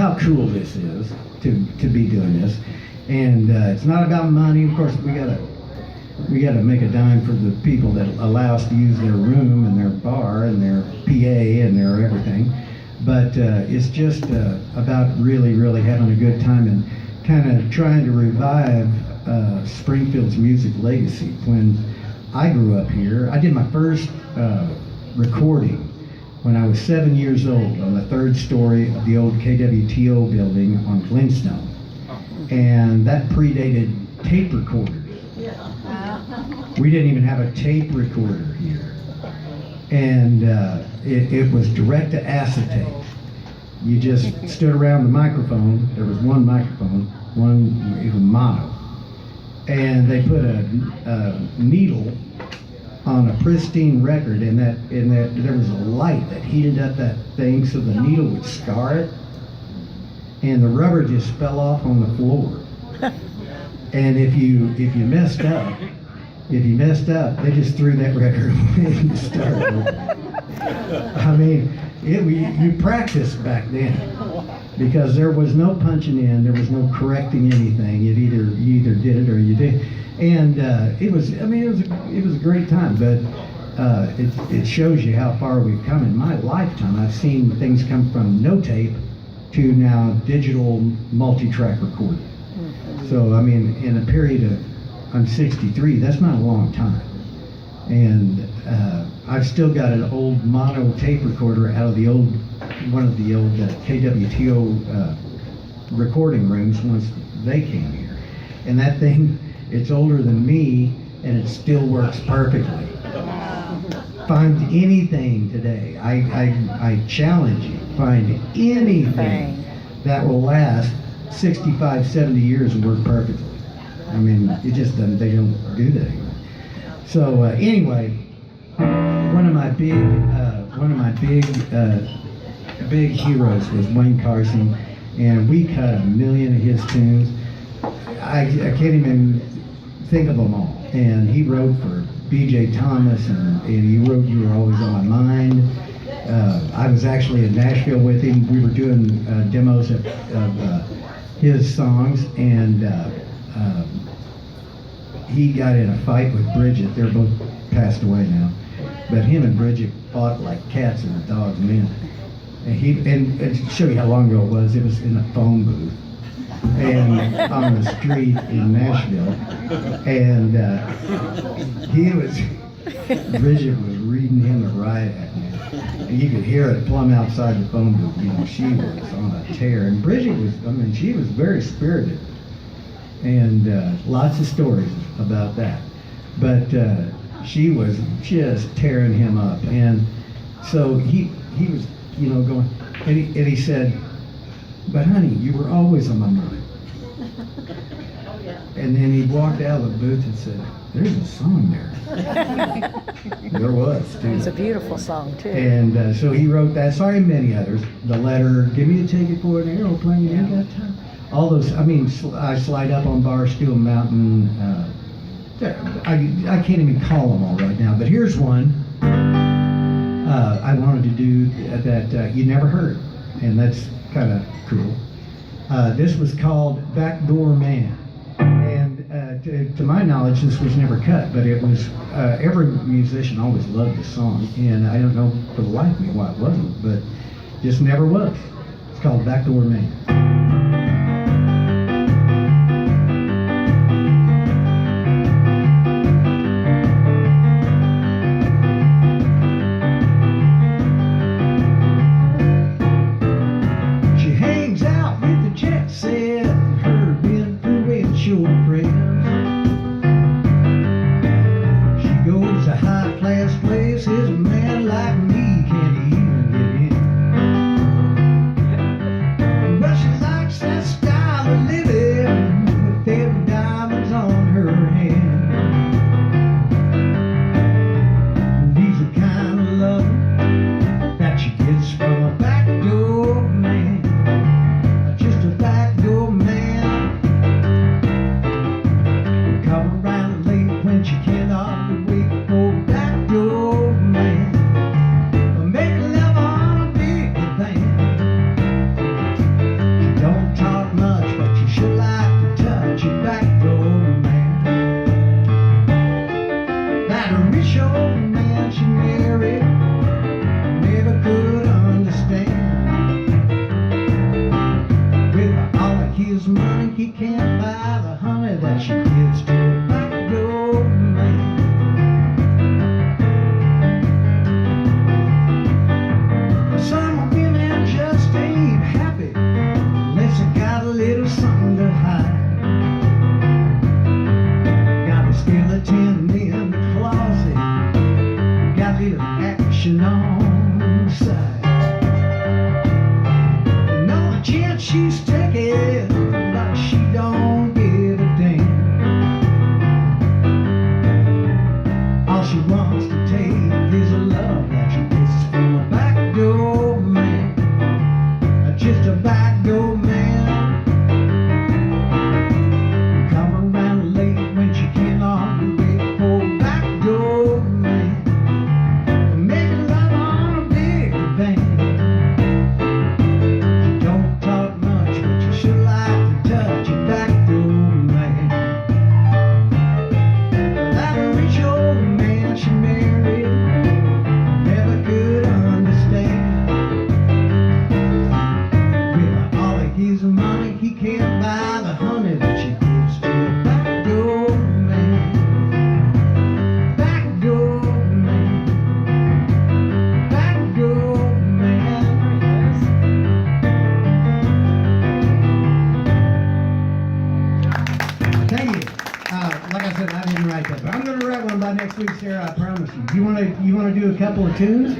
how cool this is to be doing this. And it's not about money. Of course, we gotta make a dime for the people that allow us to use their room and their bar and their PA and their everything. But it's just about really, really having a good time and kind of trying to revive Springfield's music legacy. When I grew up here, I did my first recording when I was 7 years old on the third story of the old KWTO building on Flintstone. And that predated tape recorders. We didn't even have a tape recorder here. And it was direct to acetate. You just stood around the microphone. There was one microphone, one even mono. And they put a needle on a pristine record, and that there was a light that heated up that thing so the needle would scar it, and the rubber just fell off on the floor. And if you messed up, they just threw that record away and started over. I mean, you practiced back then because there was no punching in, there was no correcting anything. You either did it or you did. And it was a great time, but it shows you how far we've come in my lifetime. I've seen things come from no tape to now digital multi-track recording. So I mean, in a period of, I'm 63, that's not a long time. And I've still got an old mono tape recorder out of one of the old KWTO recording rooms once they came here. And that thing, it's older than me, and it still works perfectly. Find anything today, I challenge you, find anything that will last 65, 70 years and work perfectly. I mean, it just doesn't, they don't do that anymore. So anyway, one of my big heroes was Wayne Carson, and we cut 1 million of his tunes. I can't even think of them all. And he wrote for B.J. Thomas, and he wrote "You Were Always on My Mind." I was actually in Nashville with him. We were doing demos of his songs, and he got in a fight with Bridget. They're both passed away now, but him and Bridget fought like cats and dogs, man. And to show you how long ago it was in a phone booth and on the street in Nashville, and Bridget was reading him a riot act, man. And you could hear it plumb outside the phone booth. You know, she was on a tear, and Bridget was, she was very spirited, and lots of stories about that. But she was just tearing him up, and so he was, going, and he said, "But honey, you were always on my mind." And then he walked out of the booth and said, "There's a song there." There was, too. It's a beautiful song, too. And so he wrote that. Sorry, many others. The Letter, Give Me a Ticket for an Aeroplane, You Ain't Got Time. All those, I Slide Up on Barstool Mountain. I can't even call them all right now, but here's one I wanted to do that you never heard, and that's kind of cool. This was called Backdoor Man, and to my knowledge, this was never cut, but it was, every musician always loved the song, and I don't know for the life of me why it wasn't, but just never was. It's called Backdoor Man. Well, she's rich old man she married never could understand. With all of his money, he can't buy the honey that she gives to a backdoor man. Some women just ain't happy unless they got a little something to hide. Got a skeleton in the closet, got a little action on the side. No chance she's taking, but she don't give a damn. All she wants to take is a love that she gets from a backdoor man, just a backdoor man. Come around late when she can't wait for a backdoor man, making love on a big van. She don't talk much, but you should like to touch a backdoor man. That rich old man she married never could understand. With all of his money, he can't buy the honey that she gives to a backdoor man. Backdoor man. Backdoor man. Thank you. Like I said, I didn't write that, but I'm going to write one by next week, Sarah. I promise you. You want to do a couple of tunes?